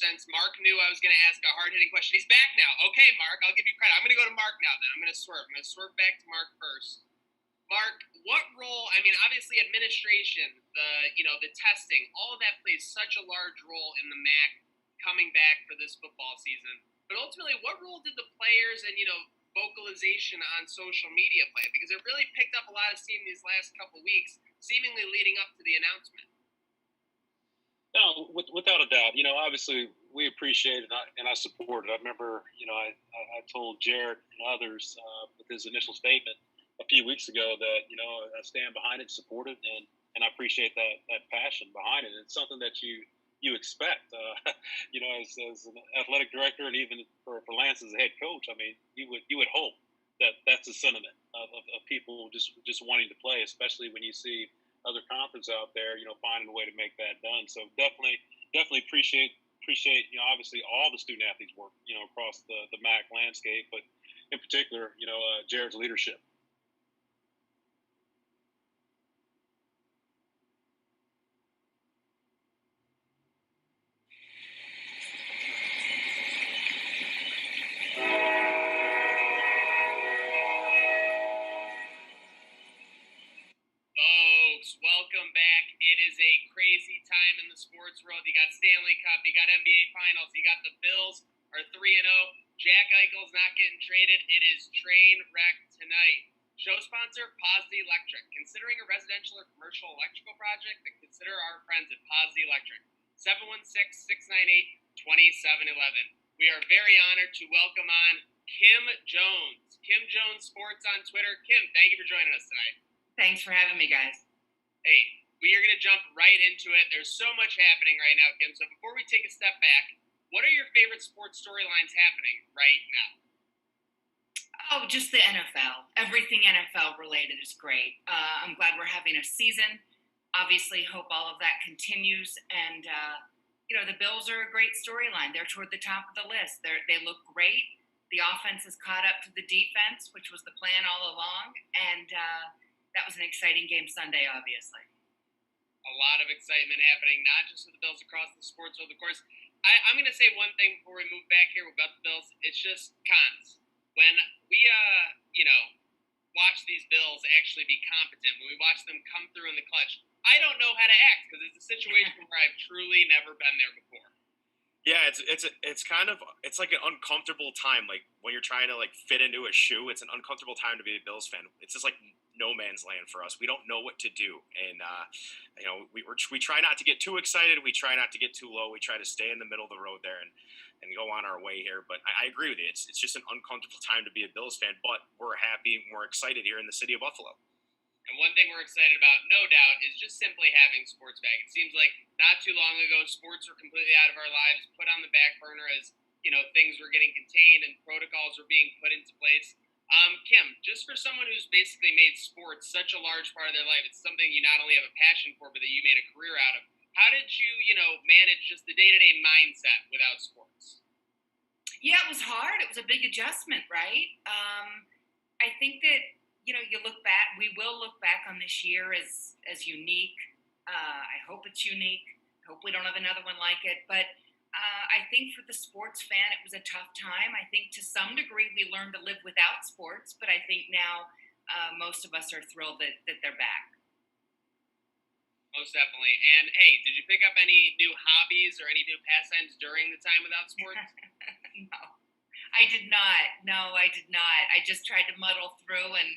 since Mark knew I was going to ask a hard-hitting question. He's back now. Okay, Mark, I'll give you credit. I'm going to go to Mark now then. I'm going to swerve back to Mark first. Mark, what role, I mean, obviously administration, the testing, all of that plays such a large role in the MAC coming back for this football season. But ultimately, what role did the players and, vocalization on social media play? Because it really picked up a lot of steam these last couple weeks, seemingly leading up to the announcement. No, without a doubt. Obviously we appreciate it and I support it. I remember, I told Jared and others with his initial statement a few weeks ago that, I stand behind it, support it, and I appreciate that passion behind it. It's something that you expect, as an athletic director, and even for Lance as a head coach. I mean, you would hope that that's the sentiment of people just wanting to play, especially when you see other conference out there, finding a way to make that done. So definitely appreciate, obviously all the student athletes work, across the MAC landscape, but in particular, Jared's leadership. Welcome back. It is a crazy time in the sports world. You got Stanley Cup, you got NBA Finals, you got the Bills are 3-0. Jack Eichel's not getting traded. It is Trainwreck tonight. Show sponsor, Pazda Electric. Considering a residential or commercial electrical project, then consider our friends at Pazda Electric. 716-698-2711. We are very honored to welcome on Kim Jones. Kim Jones Sports on Twitter. Kim, thank you for joining us tonight. Thanks for having me, guys. Hey, we are going to jump right into it. There's so much happening right now, Kim. So before we take a step back, what are your favorite sports storylines happening right now? Oh, just the NFL. Everything NFL related is great. I'm glad we're having a season. Obviously, hope all of that continues. And, the Bills are a great storyline. They're toward the top of the list. They look great. The offense has caught up to the defense, which was the plan all along. And that was an exciting game Sunday, obviously. A lot of excitement happening, not just with the Bills across the sports world, of course. I'm going to say one thing before we move back here about the Bills. It's just Konze. When we, watch these Bills actually be competent, when we watch them come through in the clutch, I don't know how to act because it's a situation where I've truly never been there before. Yeah, it's kind of like an uncomfortable time. Like when you're trying to fit into a shoe, it's an uncomfortable time to be a Bills fan. It's just like no man's land for us. We don't know what to do, and we try not to get too excited. We try not to get too low. We try to stay in the middle of the road there and go on our way here. But I agree with you. It's just an uncomfortable time to be a Bills fan. But we're happy and we're excited here in the city of Buffalo. And one thing we're excited about, no doubt, is just simply having sports back. It seems like not too long ago, sports were completely out of our lives, put on the back burner as, things were getting contained and protocols were being put into place. Kim, just for someone who's basically made sports such a large part of their life, it's something you not only have a passion for, but that you made a career out of. How did you, manage just the day-to-day mindset without sports? Yeah, it was hard. It was a big adjustment, right? I think that, we will look back on this year as unique. I hope it's unique. I hope we don't have another one like it. But I think for the sports fan, it was a tough time. I think to some degree we learned to live without sports, but I think now most of us are thrilled that they're back. Most definitely. And hey, did you pick up any new hobbies or any new pastimes during the time without sports? No, I did not. No, I did not. I just tried to muddle through and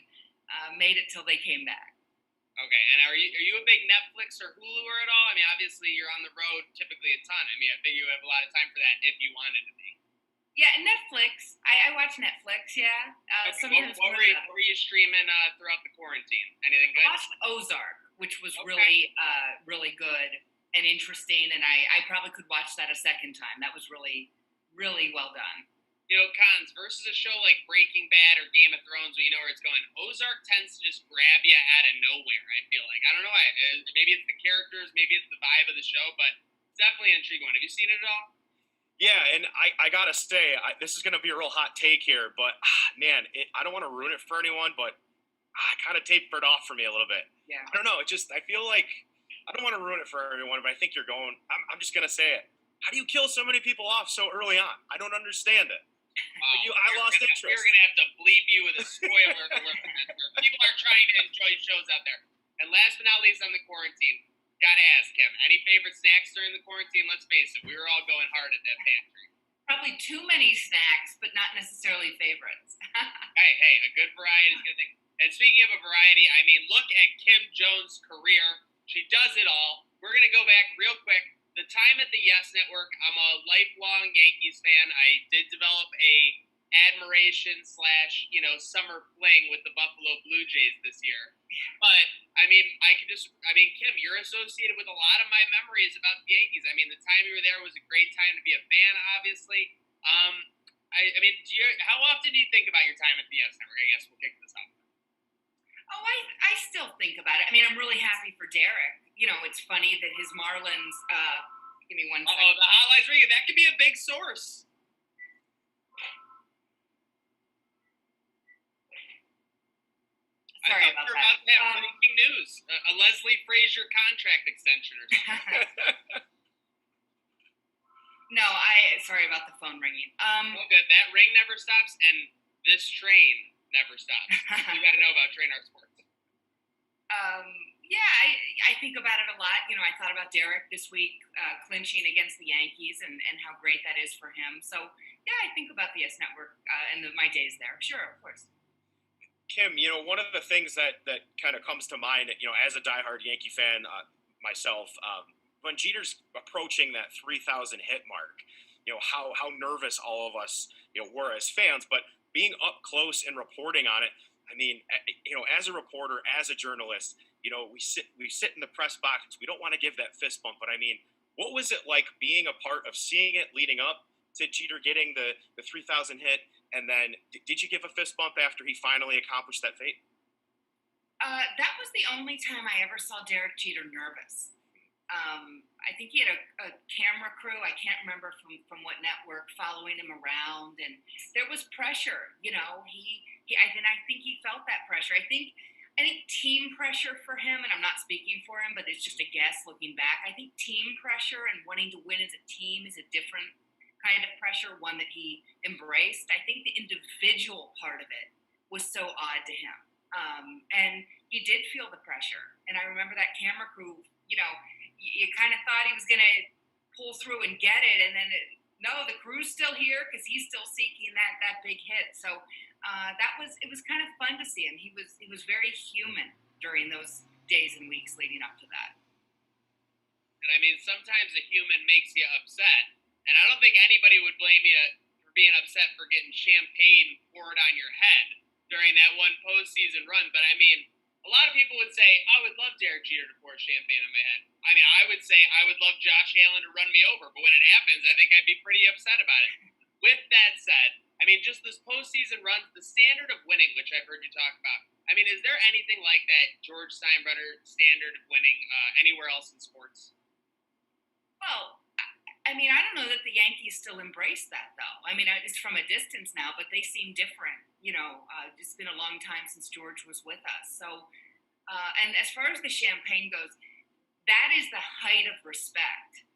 made it till they came back. Okay, and are you a big Netflix or Hulu at all? I mean, obviously you're on the road typically a ton. I mean, I think you have a lot of time for that if you wanted to be. Yeah, Netflix. I watch Netflix, yeah. Okay, Sometimes what were you streaming throughout the quarantine? Anything good? I watched Ozark, which was really good and interesting, and I probably could watch that a second time. That was really, really well done. Konze, versus a show like Breaking Bad or Game of Thrones where you know where it's going, Ozark tends to just grab you out of nowhere, I feel like. I don't know why. Maybe it's the characters, maybe it's the vibe of the show, but it's definitely an intriguing one. Have you seen it at all? Yeah, and I got to say, this is going to be a real hot take here, but, man, I don't want to ruin it for anyone, but I kind of tapered off for me a little bit. Yeah. I don't know. I feel like I don't want to ruin it for everyone, but I think you're going – I'm just going to say it. How do you kill so many people off so early on? I don't understand it. I lost interest. We're going to have to bleep you with a spoiler alert. People are trying to enjoy shows out there. And last but not least on the quarantine, gotta ask him, any favorite snacks during the quarantine? Let's face it, we were all going hard at that pantry. Probably too many snacks, but not necessarily favorites. Hey, a good variety is a good thing. And speaking of a variety, I mean, look at Kim Jones' career. She does it all. We're going to go back real quick. The time at the Yes Network, I'm a lifelong Yankees fan. I did develop a admiration / summer fling with the Buffalo Blue Jays this year. But, I mean, Kim, you're associated with a lot of my memories about the Yankees. I mean, the time you were there was a great time to be a fan, obviously. How often do you think about your time at the Yes Network? I guess we'll kick this off. Oh, I still think about it. I mean, I'm really happy for Derek. You know, it's funny that his Marlins, give me one second. Oh, the hotline's ringing. That could be a big source. Sorry about that. About to have breaking news. A Leslie Frazier contract extension or something. No, sorry about the phone ringing. Oh, good. That ring never stops, and this train never stops. You got to know about Trainwreck Sports. Yeah, I think about it a lot. You know, I thought about Derek this week clinching against the Yankees and how great that is for him. So, yeah, I think about the Yes Network and my days there. Sure, of course. Kim, you know, one of the things that kind of comes to mind, you know, as a diehard Yankee fan myself, when Jeter's approaching that 3,000 hit mark, you know, how nervous all of us, you know, were as fans, but being up close and reporting on it, I mean, you know, as a reporter, as a journalist, you know, we sit in the press box. We don't want to give that fist bump, but I mean, what was it like being a part of seeing it leading up to Jeter getting the 3,000 hit? And then did you give a fist bump after he finally accomplished that feat? That was the only time I ever saw Derek Jeter nervous. I think he had a camera crew. I can't remember from what network following him around, and there was pressure. You know, I think he felt that pressure. I think team pressure for him, and I'm not speaking for him, but it's just a guess looking back. I think team pressure and wanting to win as a team is a different kind of pressure, one that he embraced. I think the individual part of it was so odd to him, and he did feel the pressure. And I remember that camera crew. You know, you kind of thought he was going to pull through and get it, and then no, the crew's still here because he's still seeking that big hit. So it was kind of fun to see him. He was very human during those days and weeks leading up to that. And I mean, sometimes a human makes you upset, and I don't think anybody would blame you for being upset for getting champagne poured on your head during that one postseason run. But I mean, a lot of people would say, I would love Derek Jeter to pour champagne on my head. I mean, I would say I would love Josh Allen to run me over, but when it happens, I think I'd be pretty upset about it. With that said, I mean, just this postseason run, the standard of winning, which I've heard you talk about. I mean, is there anything like that George Steinbrenner standard of winning anywhere else in sports? Well, I mean, I don't know that the Yankees still embrace that, though. I mean, it's from a distance now, but they seem different. You know, it's been a long time since George was with us. So, and as far as the champagne goes, that is the height of respect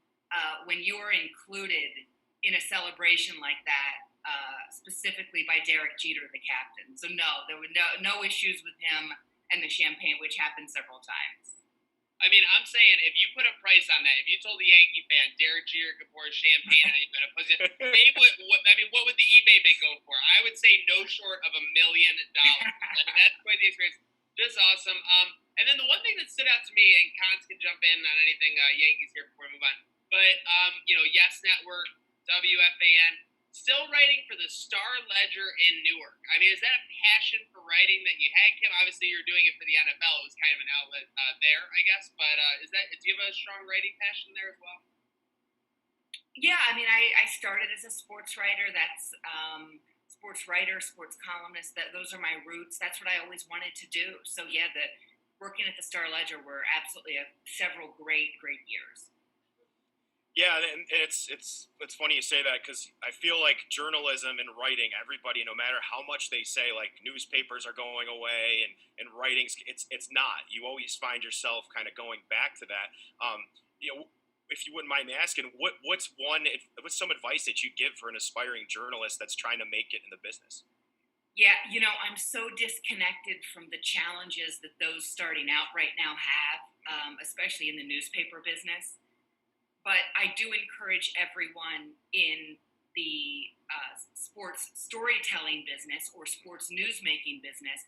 when you are included in a celebration like that, specifically by Derek Jeter, the captain. So, no, there were no issues with him and the champagne, which happened several times. I mean, I'm saying if you put a price on that, if you told a Yankee fan Derek Jeter could pour champagne on you, what would the eBay bid go for? I would say no short of $1 million. That's quite the experience. Just awesome. And then the one thing that stood out to me, and Konze can jump in on anything Yankees here before we move on, but Yes Network, WFAN. Still writing for the Star Ledger in Newark. I mean, is that a passion for writing that you had, Kim? Obviously, you're doing it for the NFL. It was kind of an outlet there, I guess. But do you have a strong writing passion there as well? Yeah, I mean, I started as a sports writer. That's sports writer, sports columnist. Those are my roots. That's what I always wanted to do. So yeah, working at the Star Ledger were absolutely several great years. Yeah, and it's funny you say that because I feel like journalism and writing, everybody, no matter how much they say, like newspapers are going away and writings, it's not. You always find yourself kind of going back to that. if you wouldn't mind me asking, what's some advice that you give for an aspiring journalist that's trying to make it in the business? Yeah, I'm so disconnected from the challenges that those starting out right now have, especially in the newspaper business. But I do encourage everyone in the sports storytelling business or sports newsmaking business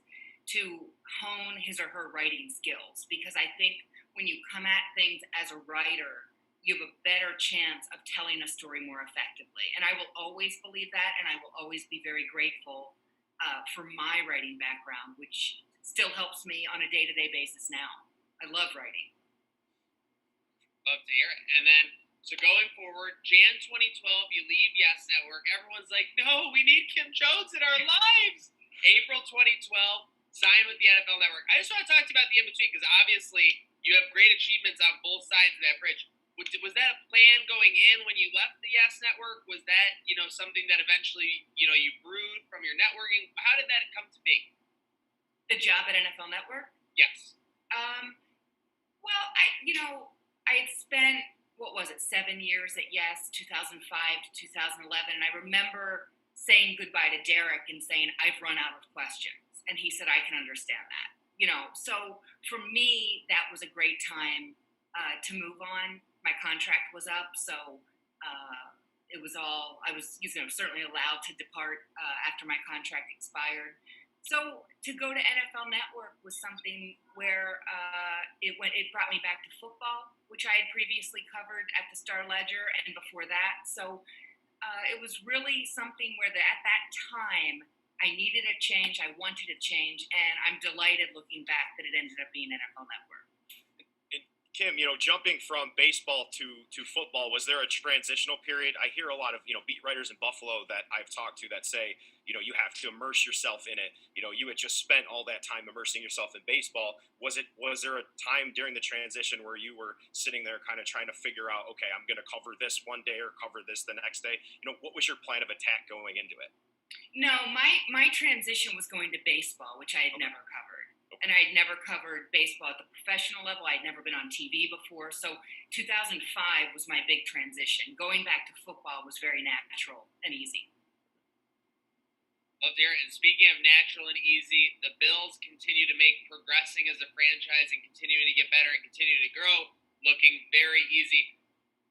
to hone his or her writing skills, because I think when you come at things as a writer, you have a better chance of telling a story more effectively. And I will always believe that, and I will always be very grateful for my writing background, which still helps me on a day-to-day basis now. I love writing. Love to hear it. And then, so going forward, Jan 2012, you leave Yes Network. Everyone's like, no, we need Kim Jones in our lives. April 2012, sign with the NFL Network. I just want to talk to you about the in-between, because obviously you have great achievements on both sides of that bridge. Was that a plan going in when you left the Yes Network? Was that, something that eventually, you brewed from your networking? How did that come to be? The job at NFL Network? Yes. Well, I had spent, 7 years at Yes, 2005 to 2011. And I remember saying goodbye to Derek and saying, I've run out of questions. And he said, I can understand that. So for me, that was a great time to move on. My contract was up, so it was all, I was certainly allowed to depart after my contract expired. So to go to NFL Network was something where it brought me back to football, which I had previously covered at the Star Ledger and before that. So it was really something where at that time I needed a change, I wanted a change, and I'm delighted looking back that it ended up being NFL Network. Kim, jumping from baseball to football, was there a transitional period? I hear a lot of, beat writers in Buffalo that I've talked to that say, you have to immerse yourself in it. You had just spent all that time immersing yourself in baseball. Was there a time during the transition where you were sitting there kind of trying to figure out, okay, I'm going to cover this one day or cover this the next day? What was your plan of attack going into it? No, my transition was going to baseball, which I had never covered. And I had never covered baseball at the professional level. I had never been on TV before. So 2005 was my big transition. Going back to football was very natural and easy. Well, Darren, and speaking of natural and easy, the Bills continue to make progressing as a franchise and continuing to get better and continue to grow, looking very easy.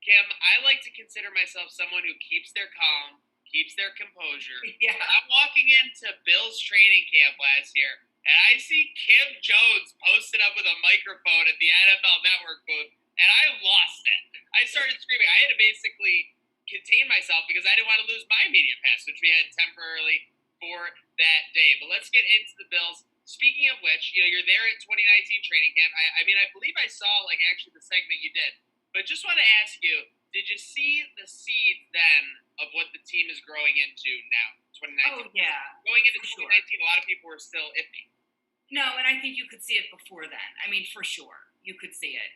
Kim, I like to consider myself someone who keeps their calm, keeps their composure. Yeah. I'm walking into Bills training camp last year, and I see Kim Jones posted up with a microphone at the NFL Network booth, and I lost it. I started screaming. I had to basically contain myself because I didn't want to lose my media pass, which we had temporarily for that day. But let's get into the Bills. Speaking of which, you're there at 2019 training camp. I believe I saw, actually the segment you did. But just want to ask you, did you see the seeds then of what the team is growing into now, 2019? Oh, yeah. Going into 2019, a lot of people were still iffy. No, and I think you could see it before then. For sure, you could see it.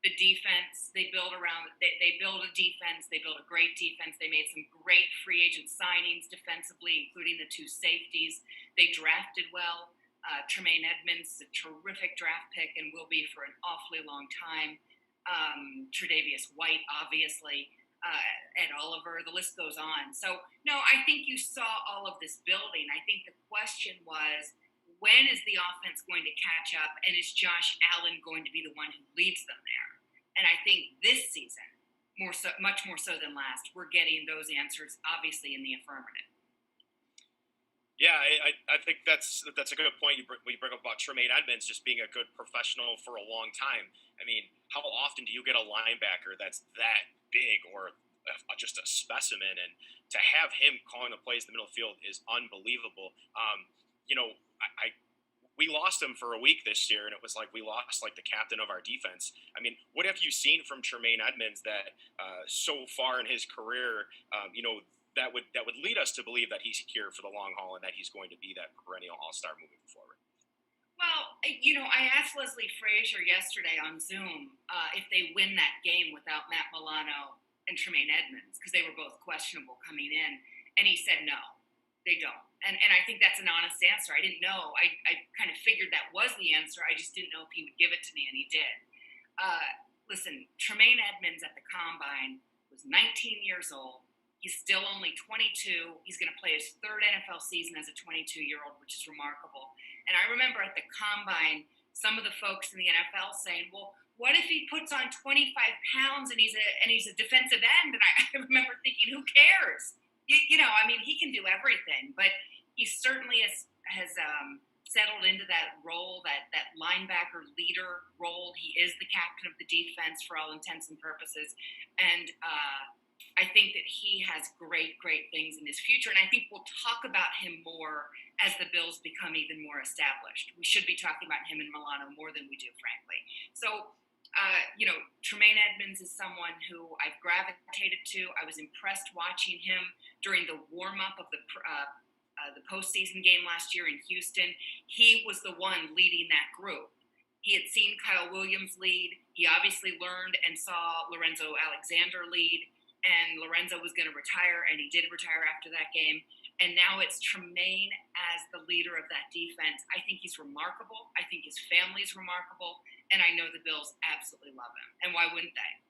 The defense, they build around, they build a defense, they build a great defense. They made some great free agent signings defensively, including the two safeties. They drafted well. Tremaine Edmonds, a terrific draft pick and will be for an awfully long time. Tre'Davious White, obviously. Ed Oliver, the list goes on. So, no, I think you saw all of this building. I think the question was, when is the offense going to catch up, and is Josh Allen going to be the one who leads them there? And I think this season, much more so than last, we're getting those answers, obviously, in the affirmative. Yeah, I think that's a good point. You bring up about Tremaine Edmonds just being a good professional for a long time. How often do you get a linebacker that's that big or just a specimen? And to have him calling the plays in the middle of the field is unbelievable. We lost him for a week this year, and it was like we lost the captain of our defense. What have you seen from Tremaine Edmonds that so far in his career, that would lead us to believe that he's here for the long haul and that he's going to be that perennial all-star moving forward? Well, I asked Leslie Frazier yesterday on Zoom if they win that game without Matt Milano and Tremaine Edmonds, because they were both questionable coming in, and he said no, they don't. And I think that's an honest answer. I didn't know. I kind of figured that was the answer. I just didn't know if he would give it to me, and he did. listen, Tremaine Edmonds at the Combine was 19 years old. He's still only 22. He's going to play his third NFL season as a 22-year-old, which is remarkable. And I remember at the Combine, some of the folks in the NFL saying, well, what if he puts on 25 pounds and he's a defensive end? And I remember thinking, who cares? I mean, he can do everything, but he certainly has settled into that role, that linebacker leader role. He is the captain of the defense for all intents and purposes. And I think that he has great things in his future. And I think we'll talk about him more as the Bills become even more established. We should be talking about him in Milano more than we do, frankly. So, Tremaine Edmonds is someone who I've gravitated to. I was impressed watching him during the warm-up of the postseason game last year in Houston. He was the one leading that group. He had seen Kyle Williams lead. He obviously learned and saw Lorenzo Alexander lead. And Lorenzo was going to retire, and he did retire after that game. And now it's Tremaine as the leader of that defense. I think he's remarkable. I think his family's remarkable. And I know the Bills absolutely love him. And why wouldn't they?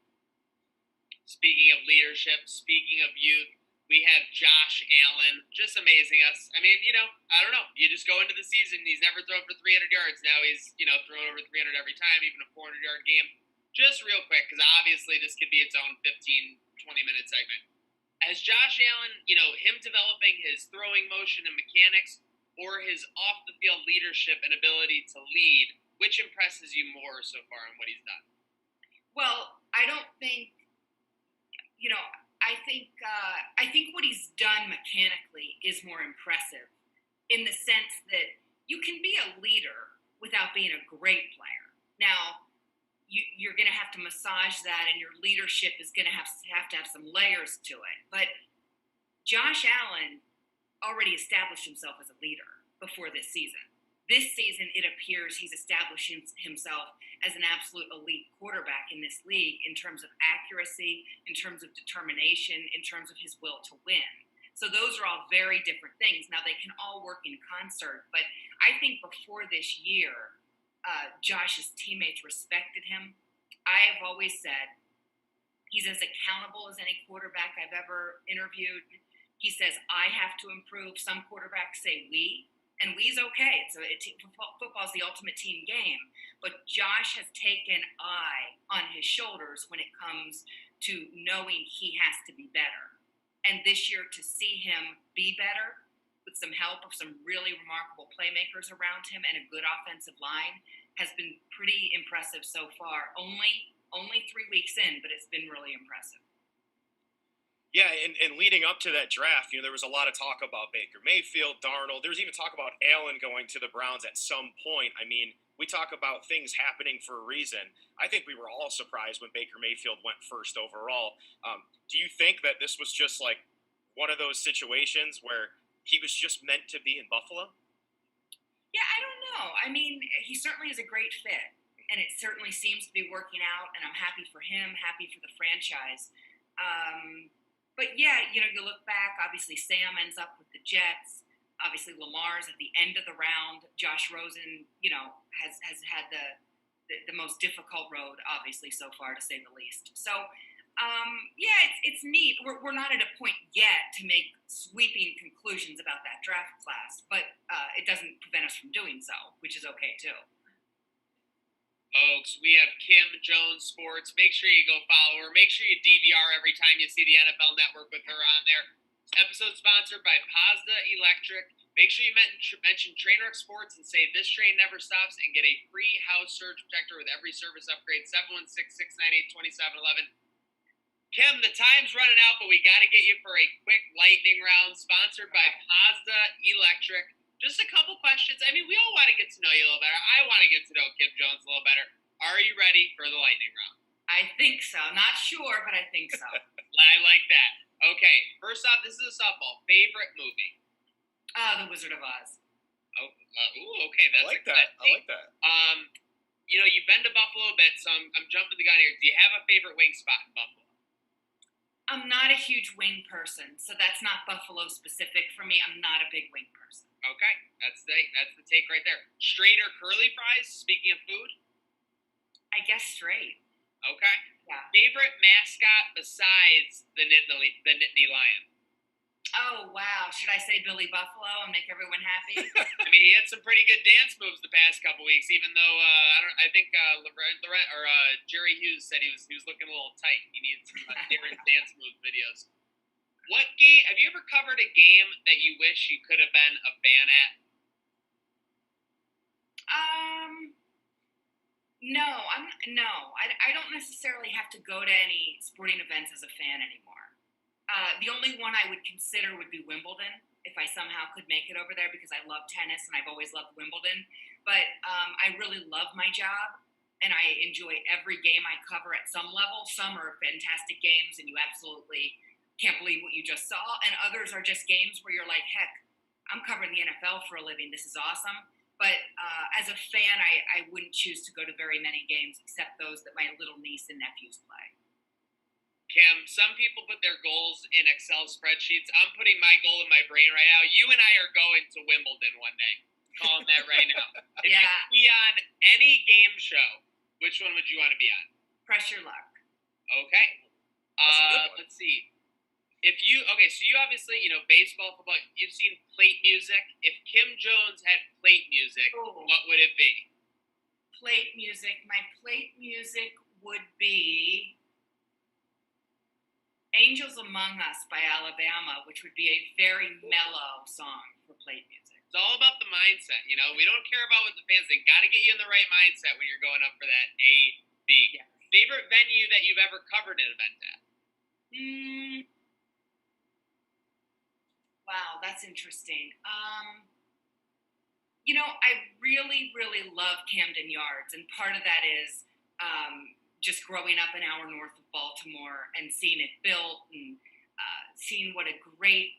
Speaking of leadership, speaking of youth, we have Josh Allen just amazing us. I mean, I don't know. You just go into the season. He's never thrown for 300 yards. Now he's, throwing over 300 every time, even a 400-yard game. Just real quick, because obviously this could be its own 15, 20-minute segment. As Josh Allen, him developing his throwing motion and mechanics or his off-the-field leadership and ability to lead, which impresses you more so far in what he's done? Well, I don't think, I think what he's done mechanically is more impressive in the sense that you can be a leader without being a great player. Now, you're going to have to massage that, and your leadership is going to have some layers to it. But Josh Allen already established himself as a leader before this season. This season, it appears he's establishing himself as an absolute elite quarterback in this league in terms of accuracy, in terms of determination, in terms of his will to win. So those are all very different things. Now, they can all work in concert, but I think before this year, Josh's teammates respected him. I have always said he's as accountable as any quarterback I've ever interviewed. He says, I have to improve. Some quarterbacks say we, and we's okay. Football's the ultimate team game. But Josh has taken I on his shoulders when it comes to knowing he has to be better. And this year, to see him be better with some help of some really remarkable playmakers around him and a good offensive line has been pretty impressive so far. Only 3 weeks in, but it's been really impressive. Yeah, and leading up to that draft, there was a lot of talk about Baker Mayfield, Darnold. There was even talk about Allen going to the Browns at some point. I mean, we talk about things happening for a reason. I think we were all surprised when Baker Mayfield went first overall. Do you think that this was just like one of those situations where he was just meant to be in Buffalo? Yeah, I don't know. I mean, he certainly is a great fit, and it certainly seems to be working out, and I'm happy for him, happy for the franchise. But yeah, you look back, obviously Sam ends up with the Jets. Obviously Lamar's at the end of the round. Josh Rosen, has had the most difficult road, obviously, so far, to say the least. So, it's neat. We're not at a point yet to make sweeping conclusions about that draft class, but it doesn't prevent us from doing so, which is okay too. Folks, we have Kim Jones Sports. Make sure you go follow her. Make sure you DVR every time you see the NFL Network with her on there. This episode sponsored by Pazda Electric. Make sure you mention Trainwreck Sports and say this train never stops and get a free house surge protector with every service upgrade. 716-698-2711. Kim, the time's running out, but we got to get you for a quick lightning round sponsored by Pazda Electric. Just a couple questions. I mean, we all want to get to know you a little better. I want to get to know Kim Jones a little better. Are you ready for the lightning round? I think so. Not sure, but I think so. I like that. Okay, first off, this is a softball. Favorite movie? The Wizard of Oz. Okay. That's I like that. You've been to Buffalo a bit, so I'm jumping the gun here. Do you have a favorite wing spot in Buffalo? I'm not a huge wing person, so that's not Buffalo specific for me. I'm not a big wing person. Okay, that's the take right there. Straight or curly fries? Speaking of food, I guess straight. Okay. Yeah. Favorite mascot besides the Nittany Lion? Oh, wow. Should I say Billy Buffalo and make everyone happy? I mean, he had some pretty good dance moves the past couple weeks. Even though I think Jerry Hughes said he was looking a little tight. He needs some different dance move videos. What game have you ever covered a game that you wish you could have been a fan at? No, I don't necessarily have to go to any sporting events as a fan anymore. The only one I would consider would be Wimbledon, if I somehow could make it over there, because I love tennis and I've always loved Wimbledon. But I really love my job, and I enjoy every game I cover at some level. Some are fantastic games, and you absolutely can't believe what you just saw. And others are just games where you're like, heck, I'm covering the NFL for a living. This is awesome. But as a fan, I wouldn't choose to go to very many games except those that my little niece and nephews play. Kim, some people put their goals in Excel spreadsheets. I'm putting my goal in my brain right now. You and I are going to Wimbledon one day. Calling that right now. If you could be on any game show, which one would you want to be on? Press your luck. Okay. Let's see. So you obviously, baseball, football, you've seen plate music. If Kim Jones had plate music, what would it be? Plate music. My plate music would be Angels Among Us by Alabama, which would be a very mellow song for plate music. It's all about the mindset, We don't care about what the fans think. Got to get you in the right mindset when you're going up for that A-B. Yes. Favorite venue that you've ever covered an event at? Wow, that's interesting. I really, really love Camden Yards, and part of that is just growing up an hour north of Baltimore and seeing it built and seeing what a great,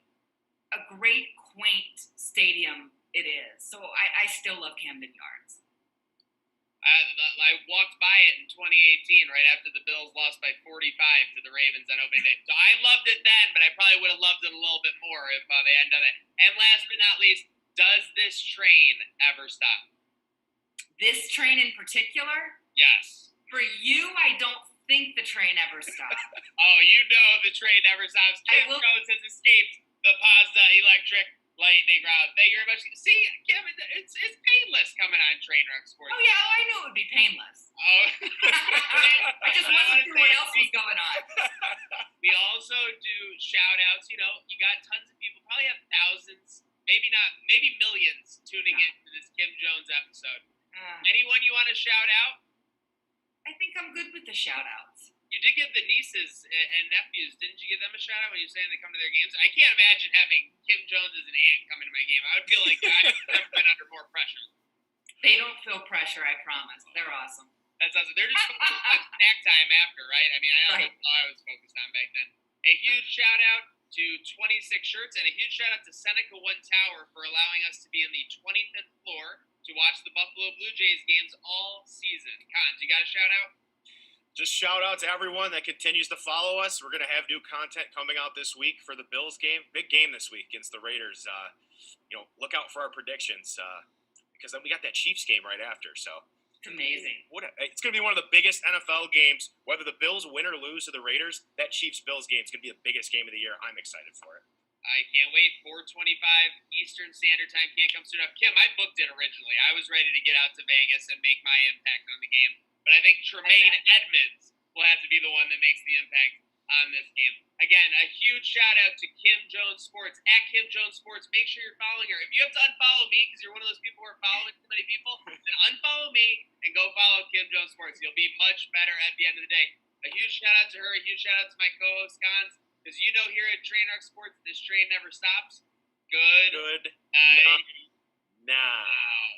quaint stadium it is. So I still love Camden Yards. I walked by it in 2018, right after the Bills lost by 45 to the Ravens on opening day. So I loved it then, but I probably would have loved it a little bit more if they hadn't done it. And last but not least, does this train ever stop? This train in particular? Yes. For you, I don't think the train ever stops. Oh, the train never stops. Kim Jones has escaped the Pazda electric lightning round. Thank you very much. See, Kim, it's painless coming on Trainwreck Sports. Oh, yeah, I knew it would be painless. Oh. I just wasn't sure what else was going on. We also do shout-outs. You got tons of people, probably have thousands, maybe millions tuning in to this Kim Jones episode. Anyone you want to shout out? I think I'm good with the shout-outs. You did give the nieces and nephews, didn't you give them a shout-out when you were saying they come to their games? I can't imagine having Kim Jones as an aunt coming to my game. I would feel like I've never been under more pressure. They don't feel pressure, I promise. They're awesome. That's awesome. They're just focused on snack time after, right? I mean, I know that's all I was focused on back then. A huge shout-out to 26 Shirts and a huge shout-out to Seneca One Tower for allowing us to be on the 25th floor to watch the Buffalo Blue Jays games all season. Konze, you got a shout-out? Just shout out to everyone that continues to follow us. We're going to have new content coming out this week for the Bills game. Big game this week against the Raiders. Look out for our predictions because then we got that Chiefs game right after. So it's amazing. It's going to be one of the biggest NFL games. Whether the Bills win or lose to the Raiders, that Chiefs-Bills game is going to be the biggest game of the year. I'm excited for it. I can't wait. 4:25 Eastern Standard Time can't come soon enough. Kim, I booked it originally. I was ready to get out to Vegas and make my impact on the game. But I think Tremaine Edmonds will have to be the one that makes the impact on this game. Again, a huge shout out to Kim Jones Sports at Kim Jones Sports. Make sure you're following her. If you have to unfollow me because you're one of those people who are following too many people, then unfollow me and go follow Kim Jones Sports. You'll be much better at the end of the day. A huge shout out to her. A huge shout out to my co-host Konze, because here at Trainwreck Sports, this train never stops. Good night. Now.